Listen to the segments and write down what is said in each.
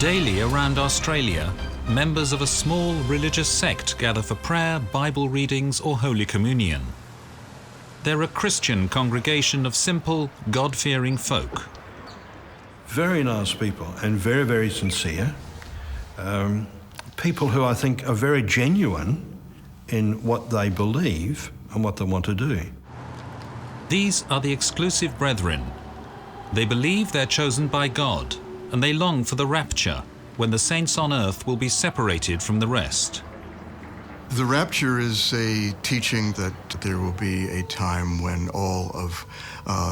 Daily around Australia, members of a small religious sect gather for prayer, Bible readings or Holy Communion. They're a Christian congregation of simple, God-fearing folk. Very nice people and very, very sincere. People who I think are very genuine in what they believe and what they want to do. These are the exclusive brethren. They believe they're chosen by God, and they long for the rapture, when the saints on earth will be separated from the rest. The rapture is a teaching that there will be a time when all of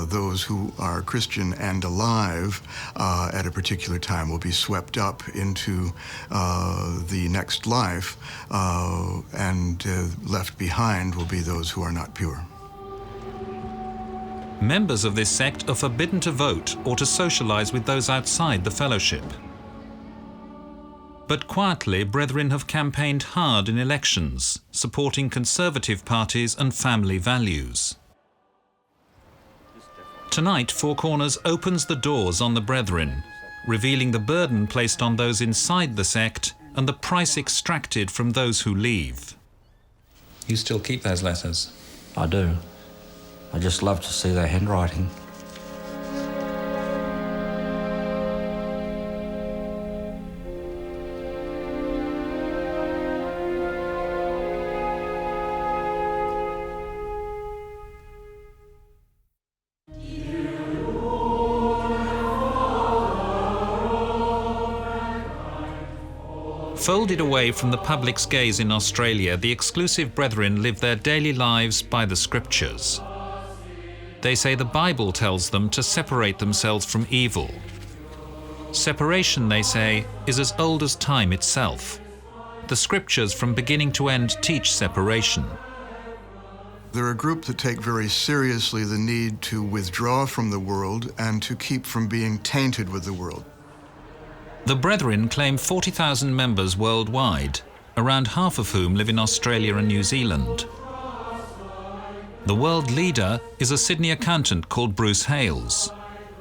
those who are Christian and alive at a particular time will be swept up into the next life, and left behind will be those who are not pure. Members of this sect are forbidden to vote or to socialise with those outside the fellowship. But quietly, brethren have campaigned hard in elections, supporting conservative parties and family values. Tonight, Four Corners opens the doors on the brethren, revealing the burden placed on those inside the sect and the price extracted from those who leave. You still keep those letters? I do. I just love to see their handwriting. Folded away from the public's gaze in Australia, the exclusive brethren live their daily lives by the scriptures. They say the Bible tells them to separate themselves from evil. Separation, they say, is as old as time itself. The scriptures from beginning to end teach separation. They're a group that take very seriously the need to withdraw from the world and to keep from being tainted with the world. The Brethren claim 40,000 members worldwide, around half of whom live in Australia and New Zealand. The world leader is a Sydney accountant called Bruce Hales.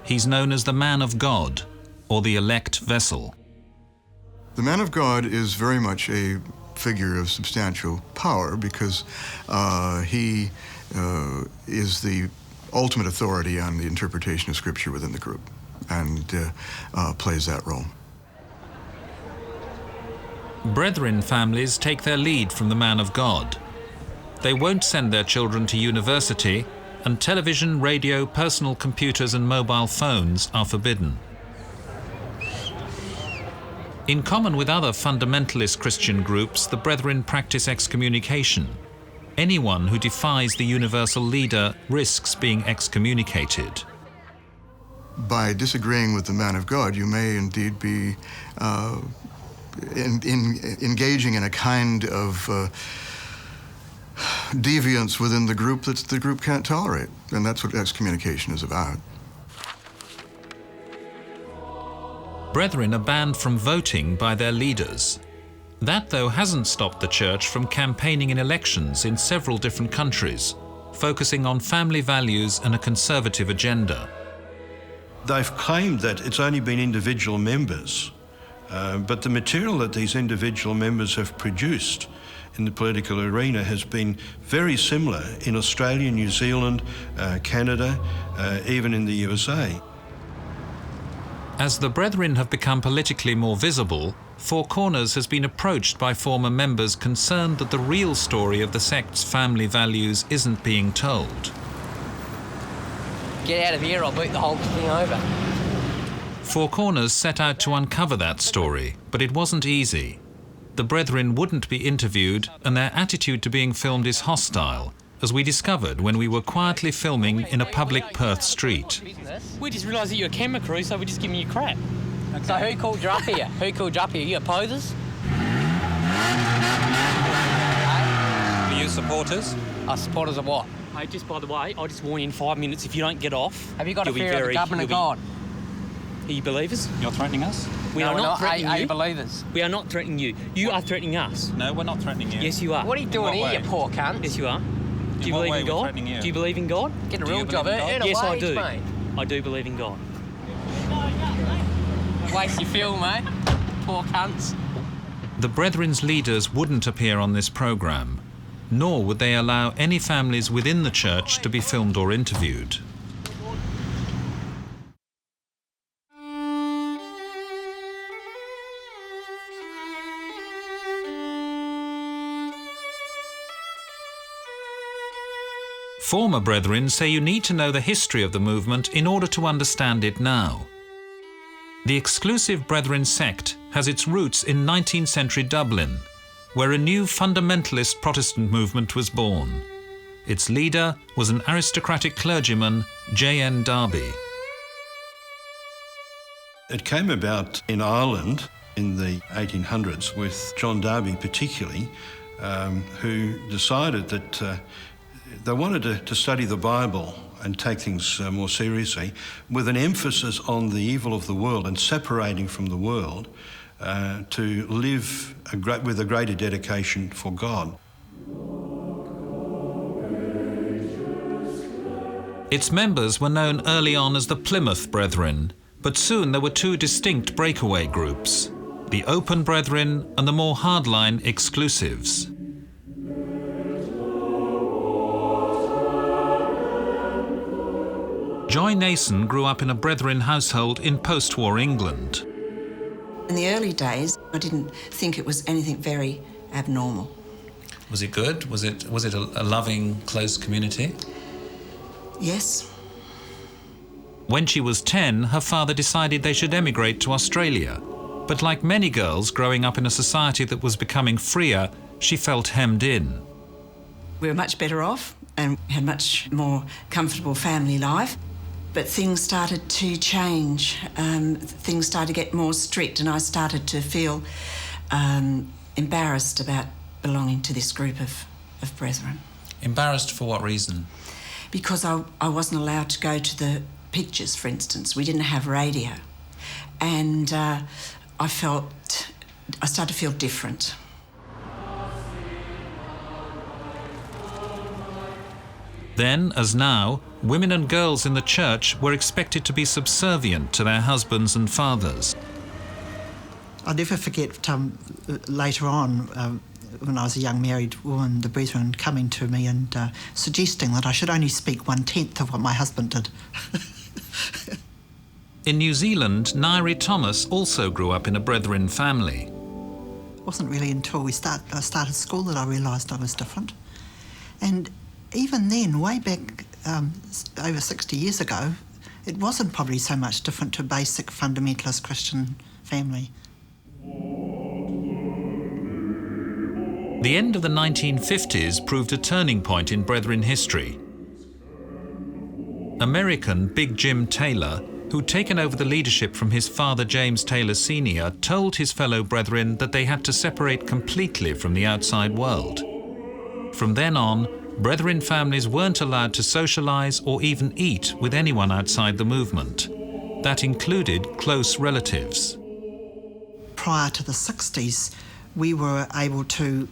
He's known as the Man of God, or the elect vessel. The Man of God is very much a figure of substantial power because he is the ultimate authority on the interpretation of Scripture within the group and plays that role. Brethren families take their lead from the Man of God. They won't send their children to university, and television, radio, personal computers and mobile phones are forbidden. In common with other fundamentalist Christian groups, the Brethren practice excommunication. Anyone who defies the universal leader risks being excommunicated. By disagreeing with the Man of God, you may indeed be engaging in a kind of deviance within the group that the group can't tolerate. And that's what excommunication is about. Brethren are banned from voting by their leaders. That, though, hasn't stopped the Church from campaigning in elections in several different countries, focusing on family values and a conservative agenda. They've claimed that it's only been individual members, but the material that these individual members have produced in the political arena has been very similar in Australia, New Zealand, Canada, even in the USA. As the Brethren have become politically more visible, Four Corners has been approached by former members concerned that the real story of the sect's family values isn't being told. Get out of here, I'll boot the whole thing over. Four Corners set out to uncover that story, but it wasn't easy. The Brethren wouldn't be interviewed, and their attitude to being filmed is hostile, as we discovered when we were quietly filming in a public Perth street. We just realised that you're a camera crew, so we're just giving you crap. Okay. So who called you up here? Who called you up here? You opposers? Are you supporters? Supporters of what? Hey, just by the way, I'll just warn you in 5 minutes, if you don't get off... Have you got a fear of the government of God? Are you believers? You're threatening us? We are not threatening you. Are you believers? We are not threatening you. You are threatening us. No, we're not threatening you. Yes, you are. What are you doing here, you poor cunt? Yes, you are. Do you believe in God? Do you believe in God? Get a real job. Yes, I do. I do believe in God. Waste your fuel, mate. poor cunts. The Brethren's leaders wouldn't appear on this programme, nor would they allow any families within the church to be filmed or interviewed. Former Brethren say you need to know the history of the movement in order to understand it now. The exclusive Brethren sect has its roots in 19th century Dublin, where a new fundamentalist Protestant movement was born. Its leader was an aristocratic clergyman, J.N. Darby. It came about in Ireland in the 1800s with John Darby particularly, who decided that they wanted to study the Bible and take things more seriously, with an emphasis on the evil of the world and separating from the world, to live with a greater dedication for God. Its members were known early on as the Plymouth Brethren, but soon there were two distinct breakaway groups, the Open Brethren and the more hardline Exclusives. Joy Nason grew up in a Brethren household in post-war England. In the early days, I didn't think it was anything very abnormal. Was it good? Was it a loving, close community? Yes. When she was 10, her father decided they should emigrate to Australia. But like many girls growing up in a society that was becoming freer, she felt hemmed in. We were much better off and had much more comfortable family life. But things started to change. Things started to get more strict, and I started to feel embarrassed about belonging to this group of brethren. Embarrassed for what reason? Because I wasn't allowed to go to the pictures, for instance. We didn't have radio. And I started to feel different. Then, as now, women and girls in the church were expected to be subservient to their husbands and fathers. I'll never forget later on, when I was a young married woman, the Brethren coming to me and suggesting that I should only speak 1/10 of what my husband did. In New Zealand, Nairi Thomas also grew up in a Brethren family. It wasn't really until I started school that I realised I was different. And even then, way back over 60 years ago, it wasn't probably so much different to a basic fundamentalist Christian family. The end of the 1950s proved a turning point in Brethren history. American Big Jim Taylor, who'd taken over the leadership from his father James Taylor Sr., told his fellow Brethren that they had to separate completely from the outside world. From then on, Brethren families weren't allowed to socialise or even eat with anyone outside the movement. That included close relatives. Prior to the 60s, we were able to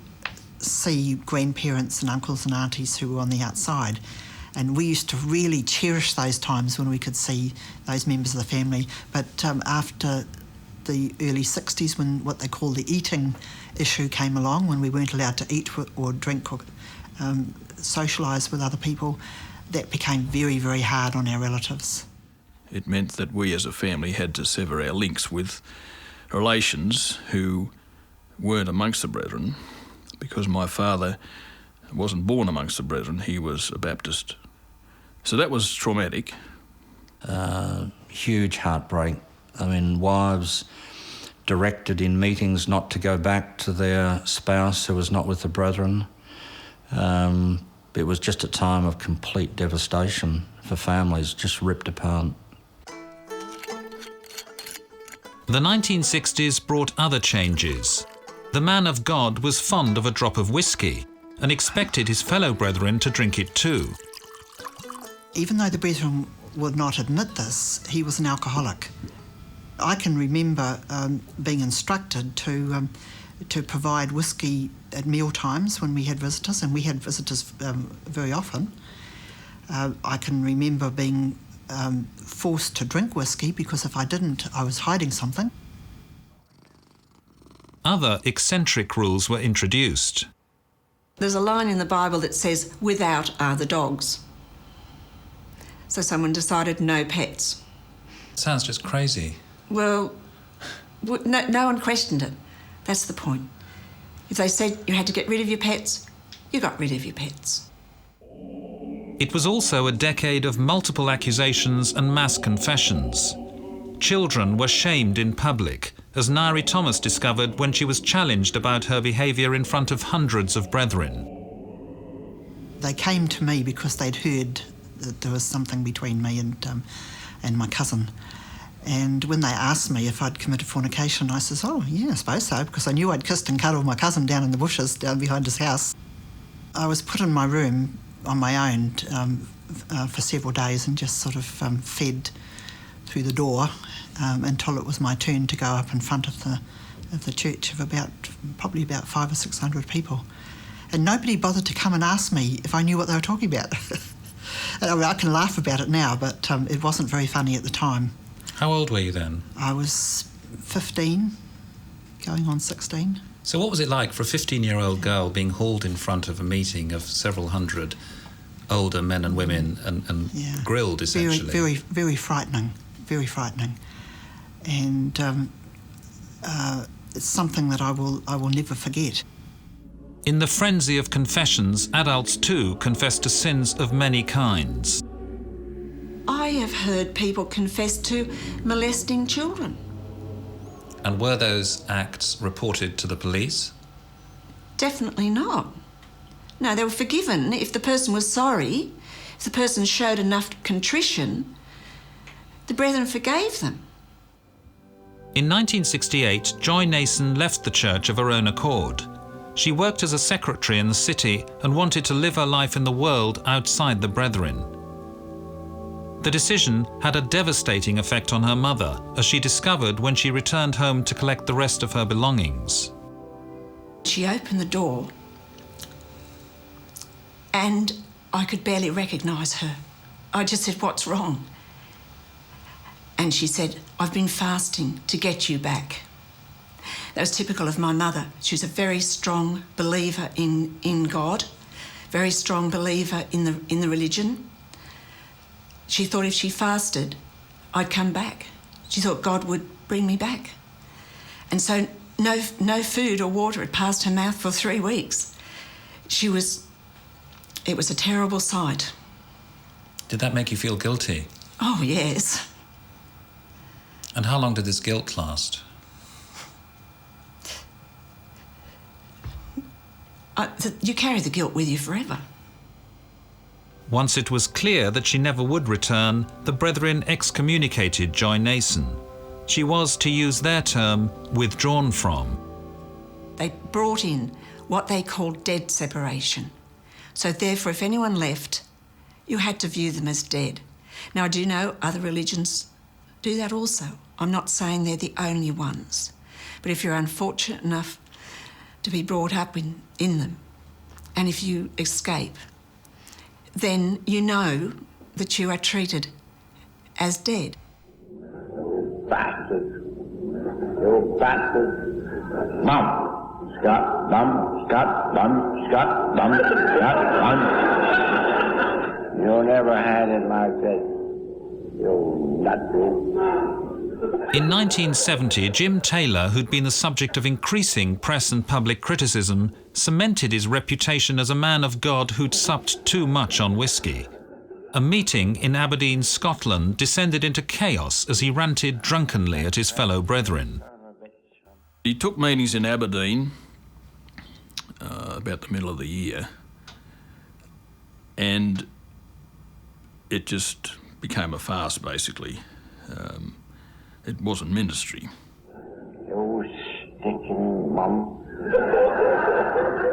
see grandparents and uncles and aunties who were on the outside. And we used to really cherish those times when we could see those members of the family. But after the early 60s, when what they call the eating issue came along, when we weren't allowed to eat or drink or socialise with other people, that became very, very hard on our relatives. It meant that we as a family had to sever our links with relations who weren't amongst the Brethren, because my father wasn't born amongst the Brethren, he was a Baptist. So that was traumatic. Huge heartbreak. I mean, wives directed in meetings not to go back to their spouse who was not with the Brethren. It was just a time of complete devastation for families, just ripped apart. The 1960s brought other changes. The man of God was fond of a drop of whiskey and expected his fellow Brethren to drink it too. Even though the Brethren would not admit this, he was an alcoholic. I can remember being instructed to provide whiskey at meal times when we had visitors, and we had visitors very often. I can remember being forced to drink whiskey because if I didn't, I was hiding something. other eccentric rules were introduced. There's a line in the Bible that says, "Without are the dogs." So someone decided no pets. Sounds just crazy. Well, no one questioned it. That's the point. If they said you had to get rid of your pets, you got rid of your pets. It was also a decade of multiple accusations and mass confessions. Children were shamed in public, as Nari Thomas discovered when she was challenged about her behaviour in front of hundreds of brethren. They came to me because they'd heard that there was something between me and my cousin. And when they asked me if I'd committed fornication, I says, "Oh, yeah, I suppose so," because I knew I'd kissed and cuddled my cousin down in the bushes down behind his house. I was put in my room on my own for several days and just sort of fed through the door until it was my turn to go up in front of the church of probably about 500 or 600 people. And nobody bothered to come and ask me if I knew what they were talking about. And I can laugh about it now, but it wasn't very funny at the time. How old were you then? I was 15, going on 16. So what was it like for a 15-year-old girl being hauled in front of a meeting of several hundred older men and women and grilled, essentially? Very, very frightening, very frightening. And it's something that I will never forget. In the frenzy of confessions, adults too confess to sins of many kinds. I have heard people confess to molesting children. And were those acts reported to the police? Definitely not. No, they were forgiven if the person was sorry, if the person showed enough contrition, the brethren forgave them. In 1968, Joy Nason left the church of her own accord. She worked as a secretary in the city and wanted to live her life in the world outside the brethren. The decision had a devastating effect on her mother, as she discovered when she returned home to collect the rest of her belongings. She opened the door and I could barely recognise her. I just said, "What's wrong?" And she said, "I've been fasting to get you back." That was typical of my mother. She was a very strong believer in God, very strong believer in the religion. She thought if she fasted, I'd come back. She thought God would bring me back. And so no food or water had passed her mouth for 3 weeks. It was a terrible sight. Did that make you feel guilty? Oh, yes. And how long did this guilt last? You carry the guilt with you forever. Once it was clear that she never would return, the brethren excommunicated Joy Nason. She was, to use their term, withdrawn from. They brought in what they called dead separation. So therefore, if anyone left, you had to view them as dead. Now, I do know other religions do that also. I'm not saying they're the only ones. But if you're unfortunate enough to be brought up in them, and if you escape, then you know that you are treated as dead. Bastard. You bastard. Mum. Scott, mum, Scott, mum, Scott, mum, Scott, mum. You never had it like this. You nut. In 1970, Jim Taylor, who'd been the subject of increasing press and public criticism, cemented his reputation as a man of God who'd supped too much on whiskey. A meeting in Aberdeen, Scotland, descended into chaos as he ranted drunkenly at his fellow brethren. He took meetings in Aberdeen about the middle of the year, and it just became a farce, basically. It wasn't ministry. You stinking mum.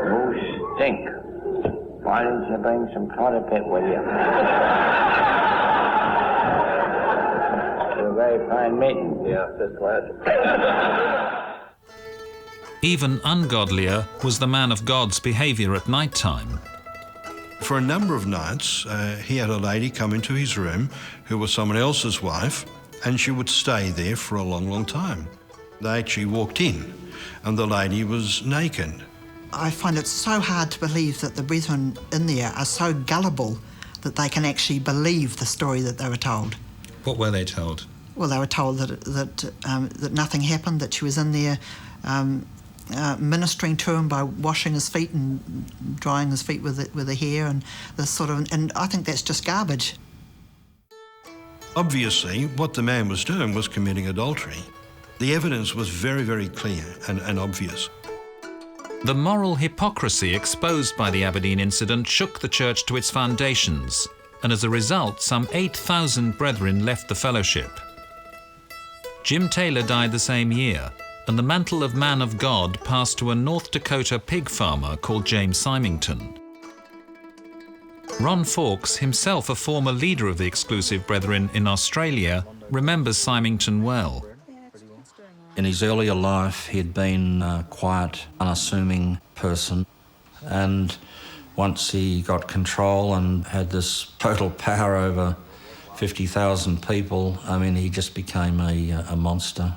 You stink. Why didn't you bring some toilet paper with you? It's a very fine meeting. Yeah, just glad. Even ungodlier was the man of God's behaviour at night time. For a number of nights, he had a lady come into his room who was someone else's wife, and she would stay there for a long, long time. They actually walked in and the lady was naked. I find it so hard to believe that the brethren in there are so gullible that they can actually believe the story that they were told. What were they told? Well, they were told that nothing happened, that she was in there ministering to him by washing his feet and drying his feet with the hair and this sort of... And I think that's just garbage. Obviously, what the man was doing was committing adultery. The evidence was very, very clear and obvious. The moral hypocrisy exposed by the Aberdeen incident shook the church to its foundations, and as a result, some 8,000 brethren left the fellowship. Jim Taylor died the same year, and the mantle of man of God passed to a North Dakota pig farmer called James Symington. Ron Fawkes, himself a former leader of the Exclusive Brethren in Australia, remembers Symington well. In his earlier life, he had been a quiet, unassuming person, and once he got control and had this total power over 50,000 people, I mean, he just became a monster.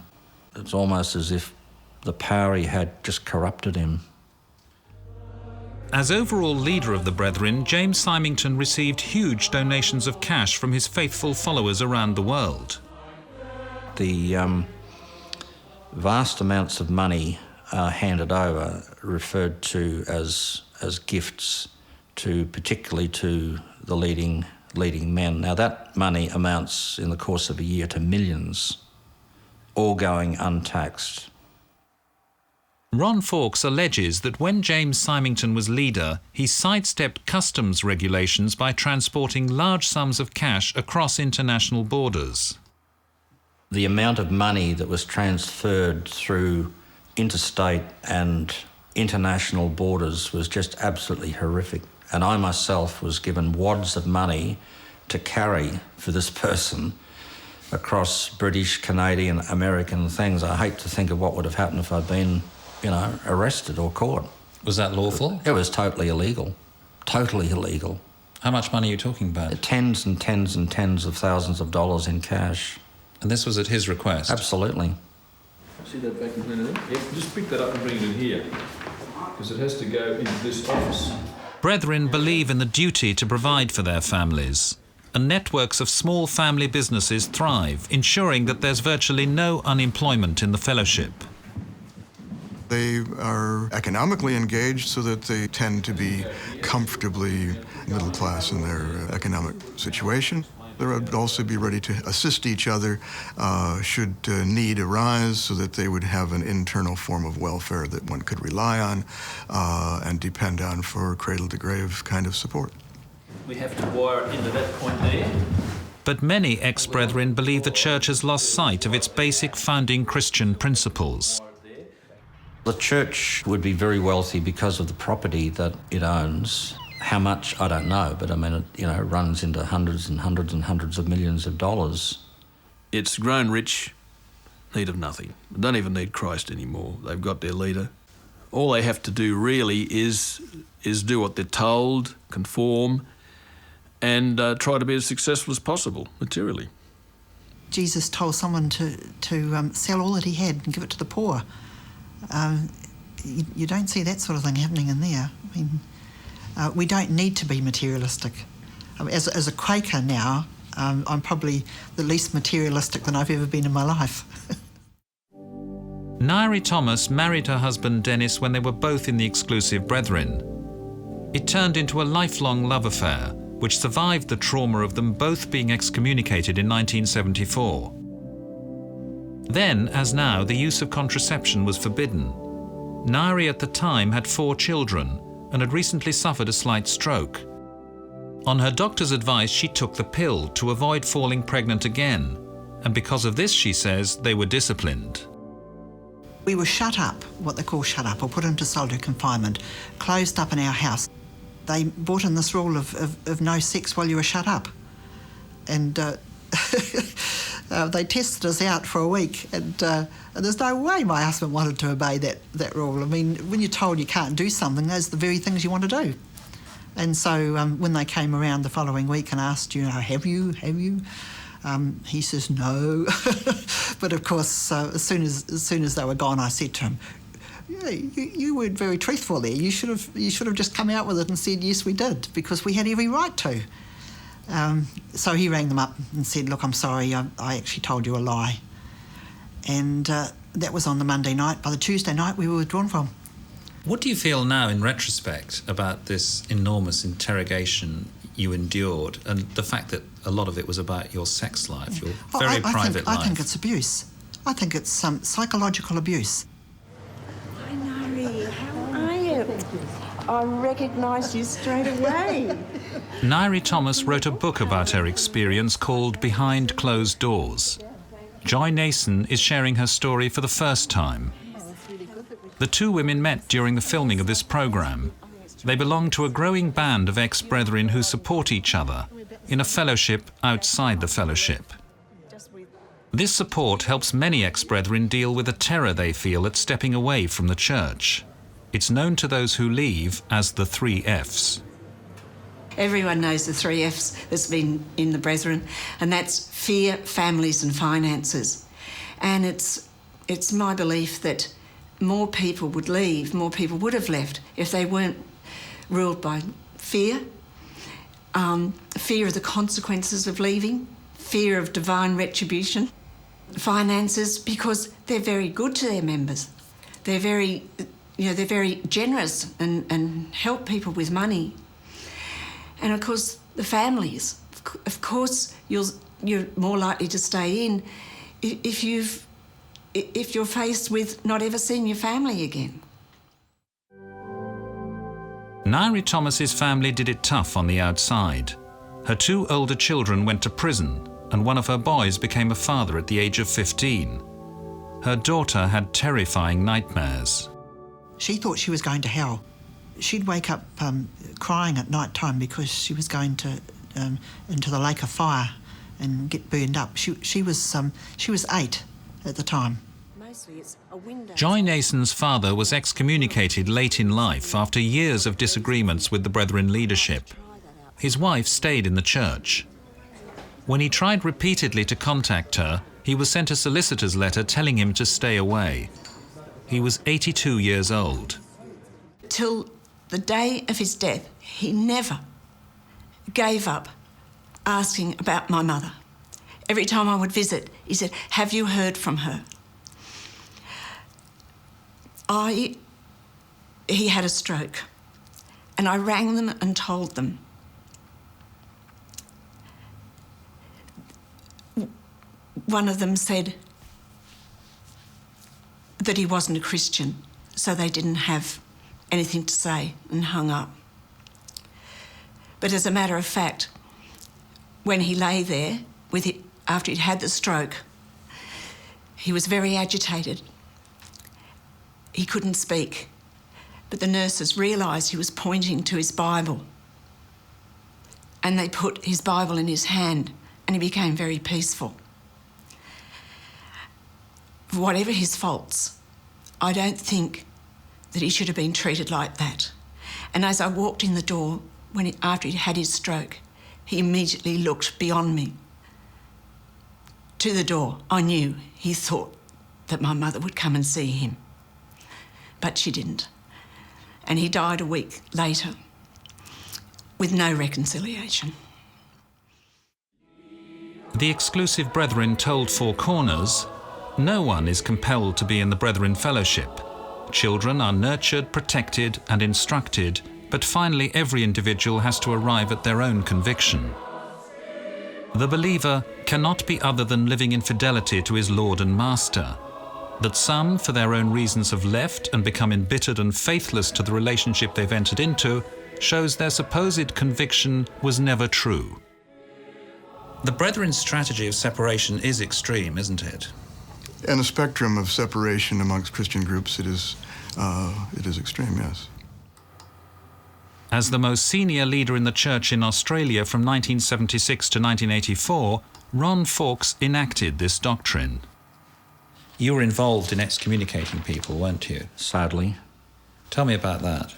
It's almost as if the power he had just corrupted him. As overall leader of the Brethren, James Symington received huge donations of cash from his faithful followers around the world. The vast amounts of money handed over, referred to as gifts, particularly to the leading men. Now that money amounts in the course of a year to millions, all going untaxed. Ron Fawkes alleges that when James Symington was leader, he sidestepped customs regulations by transporting large sums of cash across international borders. The amount of money that was transferred through interstate and international borders was just absolutely horrific. And I myself was given wads of money to carry for this person across British, Canadian, American things. I hate to think of what would have happened if I'd been, arrested or caught. Was that lawful? It was totally illegal. Totally illegal. How much money are you talking about? Tens and tens and tens of thousands of dollars in cash. And this was at his request? Absolutely. See that vacuum cleaner there? Yep, just pick that up and bring it in here, because it has to go into this office. Brethren believe in the duty to provide for their families, and networks of small family businesses thrive, ensuring that there's virtually no unemployment in the fellowship. They are economically engaged so that they tend to be comfortably middle class in their economic situation. They would also be ready to assist each other should need arise, so that they would have an internal form of welfare that one could rely on and depend on for cradle-to-grave kind of support. We have to wire into that point there. But many ex-brethren believe the church has lost sight of its basic founding Christian principles. The church would be very wealthy because of the property that it owns. How much, I don't know, but I mean, it runs into hundreds and hundreds and hundreds of millions of dollars. It's grown rich, need of nothing. They don't even need Christ anymore. They've got their leader. All they have to do really is do what they're told, conform, and try to be as successful as possible materially. Jesus told someone to sell all that he had and give it to the poor. You don't see that sort of thing happening in there. I mean, we don't need to be materialistic. As a Quaker now, I'm probably the least materialistic than I've ever been in my life. Nairi Thomas married her husband Dennis when they were both in the Exclusive Brethren. It turned into a lifelong love affair, which survived the trauma of them both being excommunicated in 1974. Then, as now, the use of contraception was forbidden. Nairi at the time had 4 children and had recently suffered a slight stroke. On her doctor's advice, she took the pill to avoid falling pregnant again, and because of this, she says, they were disciplined. We were shut up, what they call shut up, or put into solitary confinement, closed up in our house. They brought in this rule of no sex while you were shut up. And they tested us out for a week, and there's no way my husband wanted to obey that rule. I mean, when you're told you can't do something, those are the very things you want to do. And so when they came around the following week and asked, have you? He says no. But of course, as soon as they were gone, I said to him, "Yeah, you weren't very truthful there. You should have just come out with it and said yes, we did, because we had every right to." So he rang them up and said, "Look, I'm sorry, I actually told you a lie." And that was on the Monday night. By the Tuesday night, we were withdrawn from. What do you feel now in retrospect about this enormous interrogation you endured and the fact that a lot of it was about your sex life, your very private life? I think it's abuse. I think it's some psychological abuse. Hi, Nairi. How are you? I recognise you straight away. Nairi Thomas wrote a book about her experience called Behind Closed Doors. Joy Nason is sharing her story for the first time. The two women met during the filming of this programme. They belong to a growing band of ex-brethren who support each other in a fellowship outside the fellowship. This support helps many ex-brethren deal with the terror they feel at stepping away from the church. It's known to those who leave as the 3 Fs. Everyone knows the 3 Fs that's been in the Brethren, and that's fear, families and finances. And it's my belief that more people would leave, more people would have left if they weren't ruled by fear, fear of the consequences of leaving, fear of divine retribution, finances, because they're very good to their members. They're very generous and help people with money. And of course, the families. Of course, you're more likely to stay in if you're faced with not ever seeing your family again. Nairi Thomas's family did it tough on the outside. Her 2 older children went to prison, and one of her boys became a father at the age of 15. Her daughter had terrifying nightmares. She thought she was going to hell. She'd wake up crying at night time because she was going to into the lake of fire and get burned up. She was 8 at the time. Joy Nason's father was excommunicated late in life after years of disagreements with the Brethren leadership. His wife stayed in the church. When he tried repeatedly to contact her, he was sent a solicitor's letter telling him to stay away. He was 82 years old. Till the day of his death, he never gave up asking about my mother. Every time I would visit, he said, "Have you heard from her?" He had a stroke, and I rang them and told them. One of them said that he wasn't a Christian, so they didn't have anything to say, and hung up. But as a matter of fact, when he lay there after he'd had the stroke, he was very agitated. He couldn't speak, but the nurses realised he was pointing to his Bible, and they put his Bible in his hand, and he became very peaceful. Whatever his faults, I don't think that he should have been treated like that. And as I walked in the door, after he'd had his stroke, he immediately looked beyond me to the door. I knew he thought that my mother would come and see him, but she didn't. And he died a week later with no reconciliation. The exclusive Brethren told Four Corners, no one is compelled to be in the Brethren fellowship. Children are nurtured, protected and instructed, but finally every individual has to arrive at their own conviction. The believer cannot be other than living in fidelity to his Lord and Master. That some, for their own reasons, have left and become embittered and faithless to the relationship they've entered into shows their supposed conviction was never true. The Brethren's strategy of separation is extreme, isn't it? And the spectrum of separation amongst Christian groups, it is extreme, yes. As the most senior leader in the church in Australia from 1976 to 1984, Ron Fawkes enacted this doctrine. You were involved in excommunicating people, weren't you? Sadly. Tell me about that.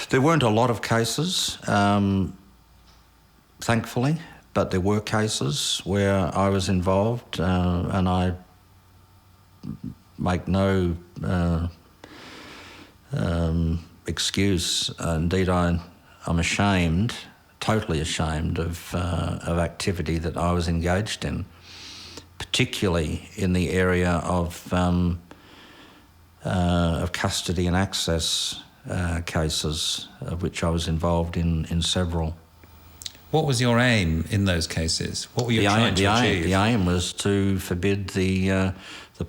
There weren't a lot of cases, thankfully. but there were cases where I was involved, and I make no excuse. Indeed, I'm ashamed, totally ashamed of activity that I was engaged in, particularly in the area of custody and access cases, of which I was involved in several. What was your aim in those cases? What were you trying to achieve? The aim was to forbid the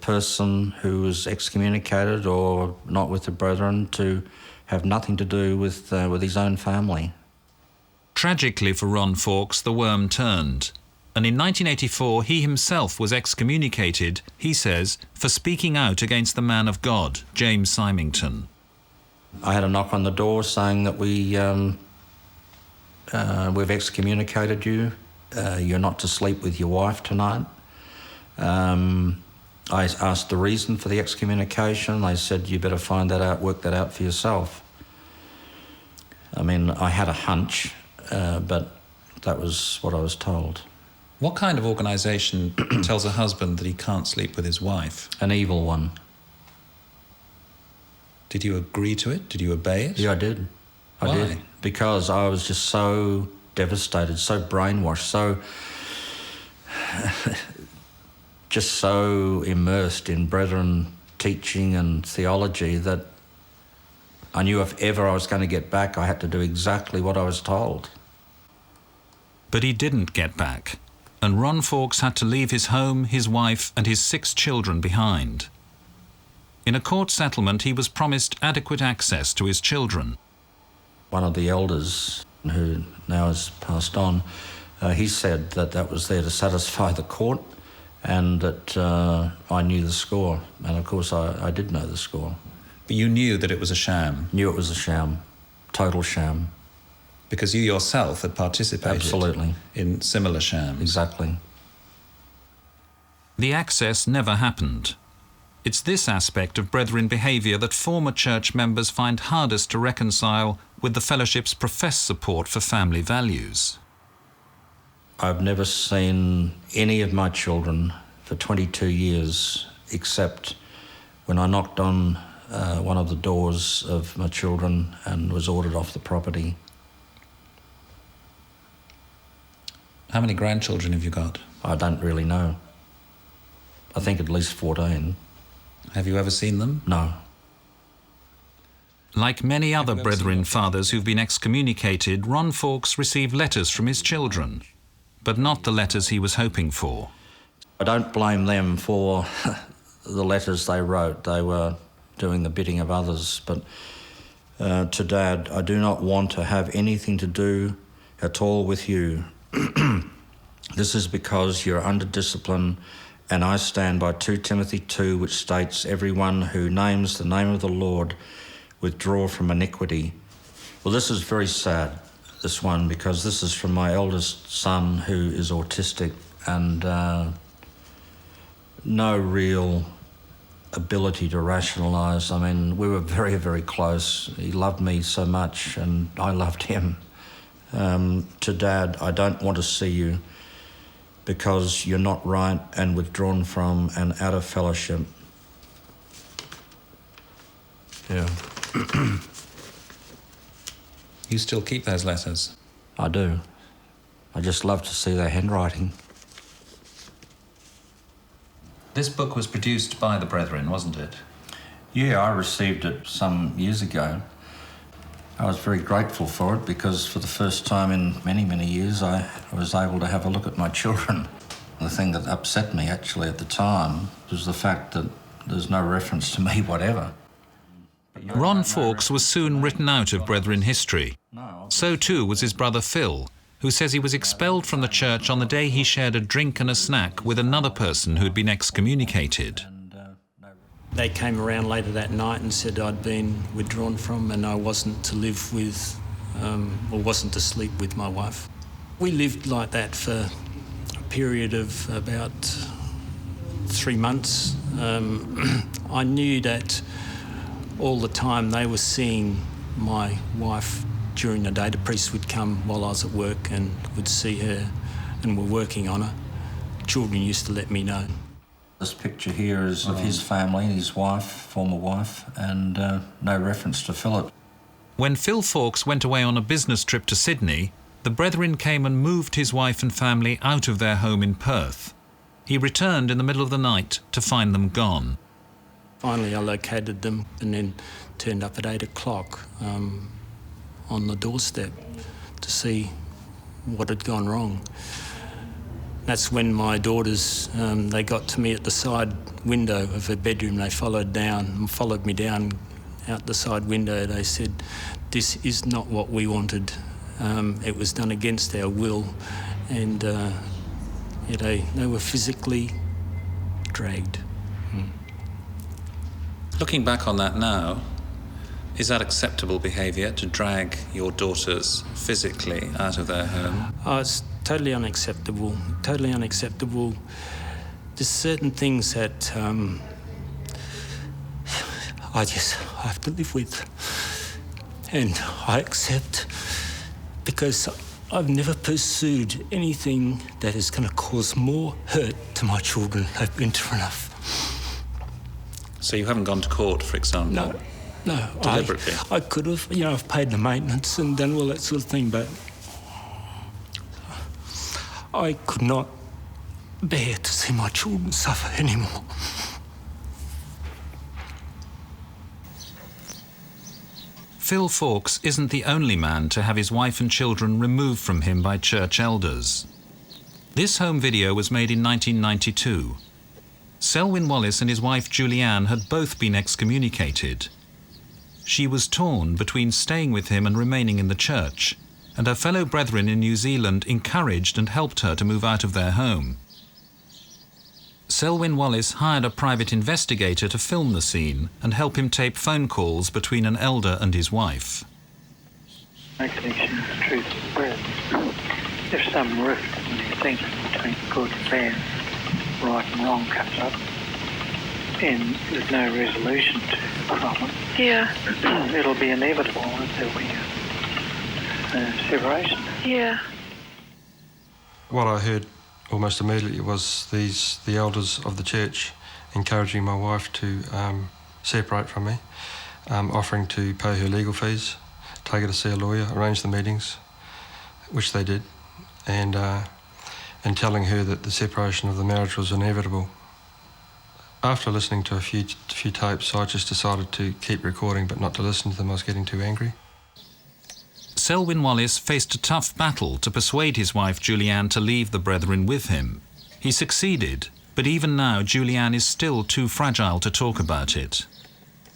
person who was excommunicated or not with the brethren to have nothing to do with his own family. Tragically for Ron Fawkes, the worm turned. And in 1984, he himself was excommunicated, he says, for speaking out against the man of God, James Symington. I had a knock on the door saying that we've excommunicated you. You're not to sleep with your wife tonight. I asked the reason for the excommunication. They said, you better find that out, work that out for yourself. I mean, I had a hunch, but that was what I was told. What kind of organisation tells a husband that he can't sleep with his wife? An evil one. Did you agree to it? Did you obey it? Yeah, I did. Why? I did. Because I was just so devastated, so brainwashed, so just so immersed in brethren teaching and theology that I knew if ever I was going to get back, I had to do exactly what I was told. But he didn't get back, and Ron Fawkes had to leave his home, his wife, and his 6 children behind. In a court settlement, he was promised adequate access to his children. One of the elders, who now has passed on, he said that that was there to satisfy the court and that I knew the score. And of course, I did know the score. But you knew that it was a sham? Knew it was a sham, total sham. Because you yourself had participated Absolutely. In similar shams? Exactly. The access never happened. It's this aspect of brethren behaviour that former church members find hardest to reconcile with the fellowship's professed support for family values. I've never seen any of my children for 22 years, except when I knocked on one of the doors of my children and was ordered off the property. How many grandchildren have you got? I don't really know. I think at least 14. Have you ever seen them? No. Like many other brethren fathers who've been excommunicated, Ron Fawkes received letters from his children, but not the letters he was hoping for. I don't blame them for the letters they wrote. They were doing the bidding of others. But to Dad, I do not want to have anything to do at all with you. This is because you're under discipline, and I stand by 2 Timothy 2, which states, everyone who names the name of the Lord withdraw from iniquity. Well, this is very sad, this one, because this is from my eldest son, who is autistic, and no real ability to rationalise. I mean, we were very, very close. He loved me so much, and I loved him. To Dad, I don't want to see you because you're not right and withdrawn from and out of fellowship. Yeah. You still keep those letters? I do. I just love to see their handwriting. This book was produced by the brethren, wasn't it? Yeah, I received it some years ago. I was very grateful for it because for the first time in many, many years I was able to have a look at my children. The thing that upset me actually at the time was the fact that there's no reference to me whatever. Ron Fawkes was soon written out of brethren history. So too was his brother Phil, who says he was expelled from the church on the day he shared a drink and a snack with another person who'd been excommunicated. They came around later that night and said I'd been withdrawn from and I wasn't to live with, or wasn't to sleep with my wife. We lived like that for a period of about 3 months. I knew that all the time they were seeing my wife during the day. The priest would come while I was at work and would see her and were working on her, children used to let me know. This picture here is of his family, his wife, former wife, and no reference to Philip. When Phil Fawkes went away on a business trip to Sydney, the brethren came and moved his wife and family out of their home in Perth. He returned in the middle of the night to find them gone. Finally, I located them and then turned up at 8 o'clock on the doorstep to see what had gone wrong. That's when my daughters, they got to me at the side window of her bedroom. They followed me down out the side window. They said, "This is not what we wanted. It was done against our will." And they were physically dragged. Looking back on that now, is that acceptable behaviour, to drag your daughters physically out of their home? Oh, it's totally unacceptable. Totally unacceptable. There's certain things that I just have to live with, and I accept, because I've never pursued anything that is going to cause more hurt to my children. I've been through enough. So you haven't gone to court, for example? No. Deliberately? I could have. I've paid the maintenance and done all that sort of thing, but I could not bear to see my children suffer anymore. Phil Fawkes isn't the only man to have his wife and children removed from him by church elders. This home video was made in 1992. Selwyn Wallace and his wife Julianne had both been excommunicated. She was torn between staying with him and remaining in the church, and her fellow brethren in New Zealand encouraged and helped her to move out of their home. Selwyn Wallace hired a private investigator to film the scene and help him tape phone calls between an elder and his wife. No connection to the truth of words. If some rift in their thinking between good and bad, right and wrong comes up, and there's no resolution to the problem, it'll be inevitable that there'll be a separation. Yeah. What I heard almost immediately was the elders of the church encouraging my wife to separate from me, offering to pay her legal fees, take her to see a lawyer, arrange the meetings, which they did, and telling her that the separation of the marriage was inevitable. After listening to a few tapes, I just decided to keep recording but not to listen to them. I was getting too angry. Selwyn Wallace faced a tough battle to persuade his wife Julianne to leave the brethren with him. He succeeded, but even now Julianne is still too fragile to talk about it.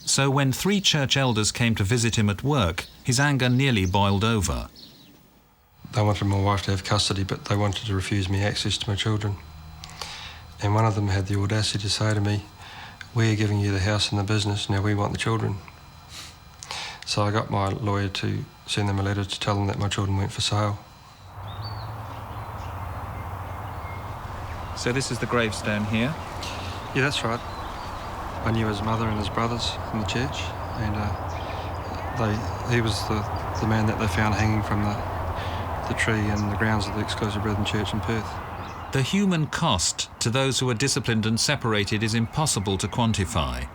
So when 3 church elders came to visit him at work, his anger nearly boiled over. They wanted my wife to have custody, but they wanted to refuse me access to my children. And one of them had the audacity to say to me, "We're giving you the house and the business, now we want the children." So I got my lawyer to send them a letter to tell them that my children weren't for sale. So this is the gravestone here? Yeah, that's right. I knew his mother and his brothers in the church, and he was the man that they found hanging from the tree in the grounds of the Exclusive Brethren Church in Perth. The human cost to those who are disciplined and separated is impossible to quantify,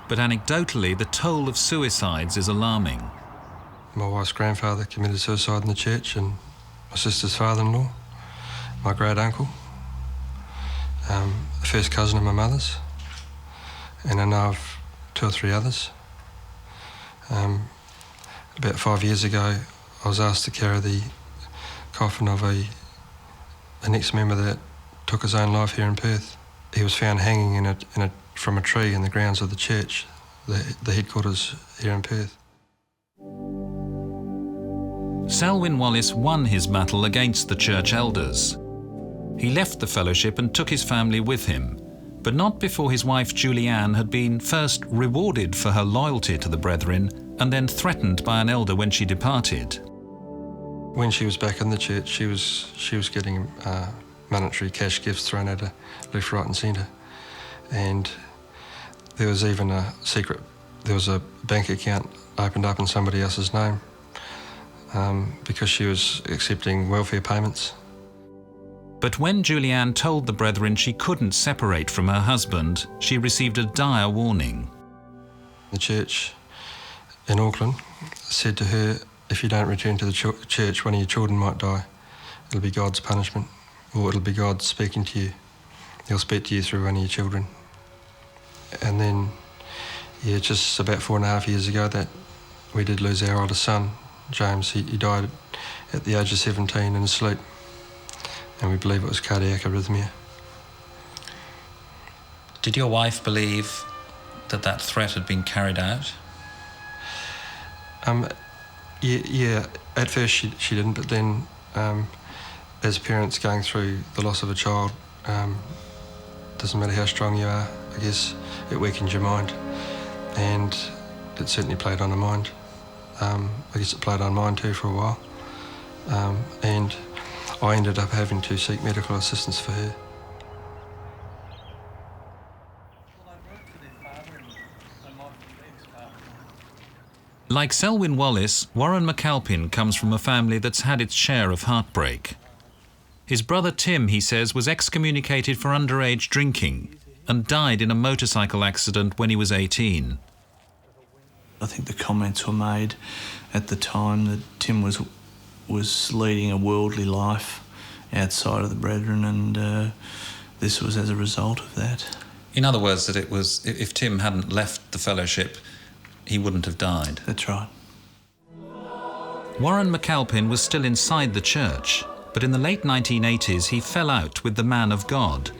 but anecdotally the toll of suicides is alarming. My wife's grandfather committed suicide in the church, and my sister's father-in-law, my great-uncle, a first cousin of my mother's, and I know of 2 or 3 others. About 5 years ago, I was asked to carry the coffin of an ex-member that took his own life here in Perth. He was found hanging from a tree in the grounds of the church, the headquarters here in Perth. Selwyn Wallace won his battle against the church elders. He left the fellowship and took his family with him, but not before his wife Julianne had been first rewarded for her loyalty to the brethren and then threatened by an elder when she departed. When she was back in the church, she was getting monetary cash gifts thrown at her left, right and centre. And there was even there was a bank account opened up in somebody else's name because she was accepting welfare payments. But when Julianne told the brethren she couldn't separate from her husband, she received a dire warning. The church in Auckland said to her, if you don't return to the church, one of your children might die. It'll be God's punishment, or it'll be God speaking to you. He'll speak to you through one of your children. And then, yeah, just about 4.5 years ago that we did lose our oldest son, James. He died at the age of 17 in his sleep, and we believe it was cardiac arrhythmia. Did your wife believe that that threat had been carried out? Yeah, at first she didn't, but then as parents going through the loss of a child, doesn't matter how strong you are, I guess it weakens your mind, and it certainly played on her mind. I guess it played on mine too for a while, and I ended up having to seek medical assistance for her. Like Selwyn Wallace, Warren McAlpin comes from a family that's had its share of heartbreak. His brother Tim, he says, was excommunicated for underage drinking and died in a motorcycle accident when he was 18. I think the comments were made at the time that Tim was leading a worldly life outside of the brethren, and this was as a result of that. In other words, that it was, if Tim hadn't left the fellowship, he wouldn't have died. That's right. Warren McAlpin was still inside the church, but in the late 1980s he fell out with the man of God,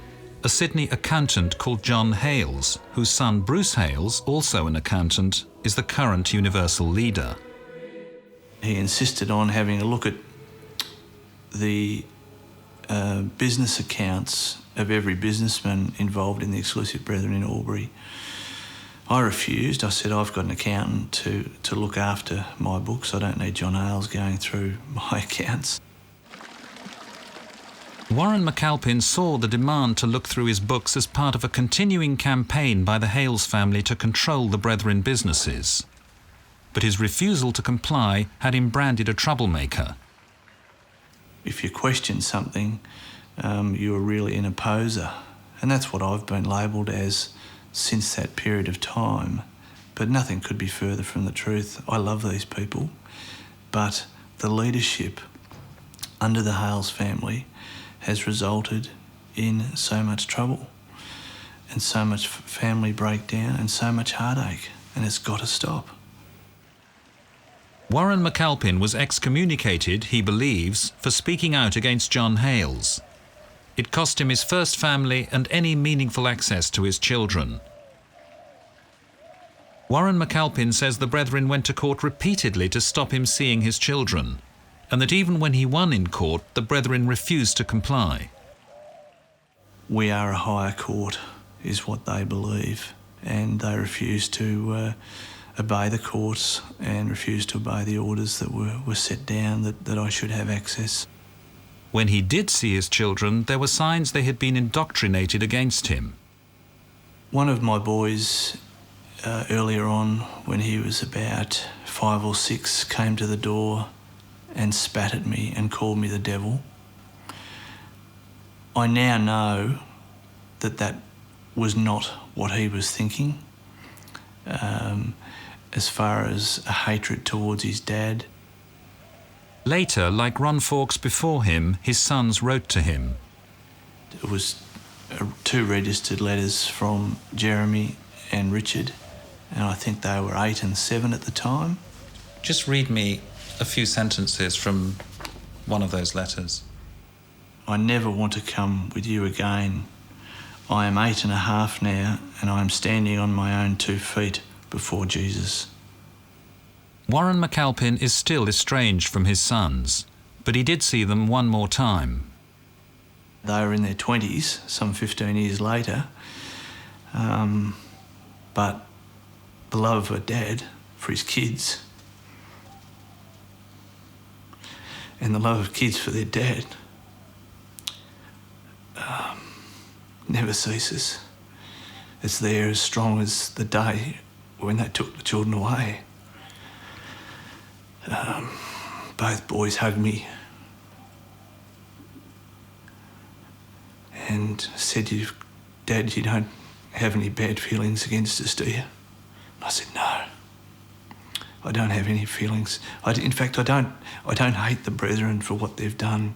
a Sydney accountant called John Hales, whose son Bruce Hales, also an accountant, is the current universal leader. He insisted on having a look at the business accounts of every businessman involved in the Exclusive Brethren in Albury. I refused. I said, I've got an accountant to look after my books. I don't need John Hales going through my accounts. Warren McAlpin saw the demand to look through his books as part of a continuing campaign by the Hales family to control the Brethren businesses. But his refusal to comply had him branded a troublemaker. If you question something, you're really an opposer. And that's what I've been labelled as since that period of time. But nothing could be further from the truth. I love these people, but the leadership under the Hales family has resulted in so much trouble and so much family breakdown and so much heartache, and it's got to stop. Warren McAlpin was excommunicated, he believes, for speaking out against John Hales. It cost him his first family and any meaningful access to his children. Warren McAlpin says the Brethren went to court repeatedly to stop him seeing his children, and that even when he won in court, the Brethren refused to comply. We are a higher court, is what they believe, and they refuse to obey the courts and refuse to obey the orders that were set down that I should have access. When he did see his children, there were signs they had been indoctrinated against him. One of my boys, earlier on, when he was about 5 or 6, came to the door and spat at me and called me the devil. I now know that that was not what he was thinking, as far as a hatred towards his dad. Later, like Ron Fawkes before him, his sons wrote to him. It was 2 registered letters from Jeremy and Richard, and I think they were 8 and 7 at the time. Just read me a few sentences from one of those letters. I never want to come with you again. I am 8.5 now, and I am standing on my own 2 feet before Jesus. Warren McAlpin is still estranged from his sons, but he did see them one more time. They were in their 20s, some 15 years later, but the love of a dad for his kids and the love of kids for their dad never ceases. It's there as strong as the day when they took the children away. Both boys hugged me and said, Dad, you don't have any bad feelings against us, do you? And I said, no, I don't have any feelings. In fact, I don't hate the brethren for what they've done,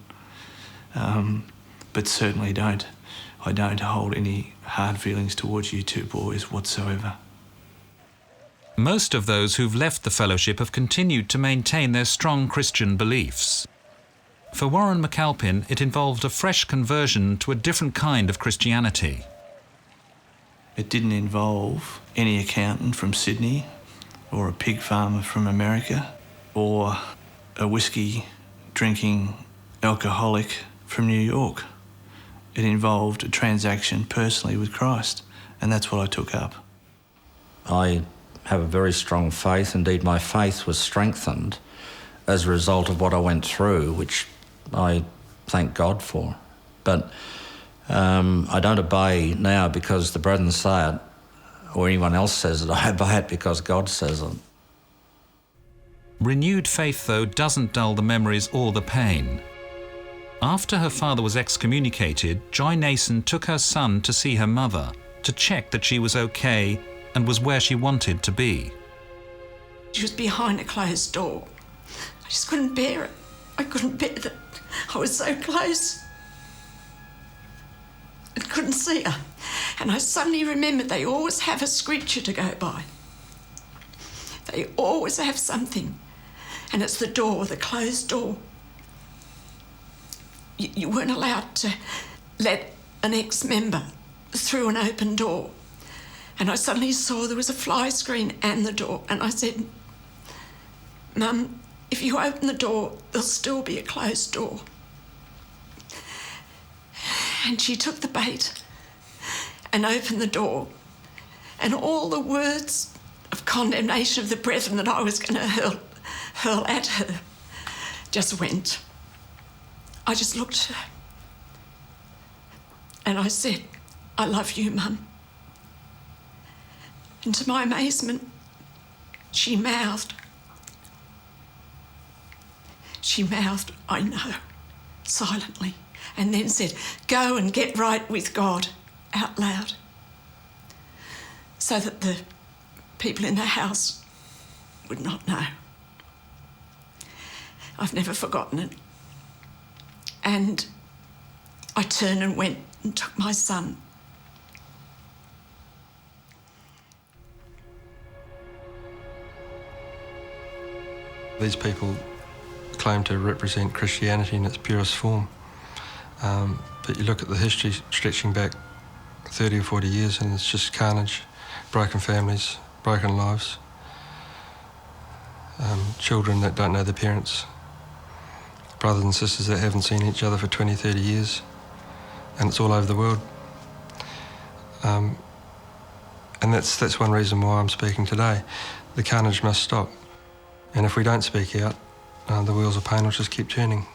but certainly I don't hold any hard feelings towards you two boys whatsoever. Most of those who've left the fellowship have continued to maintain their strong Christian beliefs. For Warren McAlpin, it involved a fresh conversion to a different kind of Christianity. It didn't involve any accountant from Sydney or a pig farmer from America or a whiskey-drinking alcoholic from New York. It involved a transaction personally with Christ, and that's what I took up. I have a very strong faith. Indeed, my faith was strengthened as a result of what I went through, which I thank God for. But I don't obey now because the brethren say it, or anyone else says it. I obey it because God says it. Renewed faith, though, doesn't dull the memories or the pain. After her father was excommunicated, Joy Nason took her son to see her mother to check that she was okay and was where she wanted to be. She was behind a closed door. I just couldn't bear it. I couldn't bear that I was so close. I couldn't see her. And I suddenly remembered they always have a scripture to go by. They always have something. And it's the door, the closed door. You weren't allowed to let an ex-member through an open door. And I suddenly saw there was a fly screen and the door. And I said, Mum, if you open the door, there'll still be a closed door. And she took the bait and opened the door. And all the words of condemnation of the brethren that I was going to hurl at her just went. I just looked at her and I said, I love you, Mum. And to my amazement, she mouthed, I know, silently, and then said, go and get right with God, out loud, so that the people in the house would not know. I've never forgotten it. And I turned and went and took my son. These people claim to represent Christianity in its purest form. But you look at the history stretching back 30 or 40 years and it's just carnage, broken families, broken lives, children that don't know their parents, brothers and sisters that haven't seen each other for 20, 30 years, and it's all over the world. And that's one reason why I'm speaking today. The carnage must stop. And if we don't speak out, the wheels of pain will just keep turning.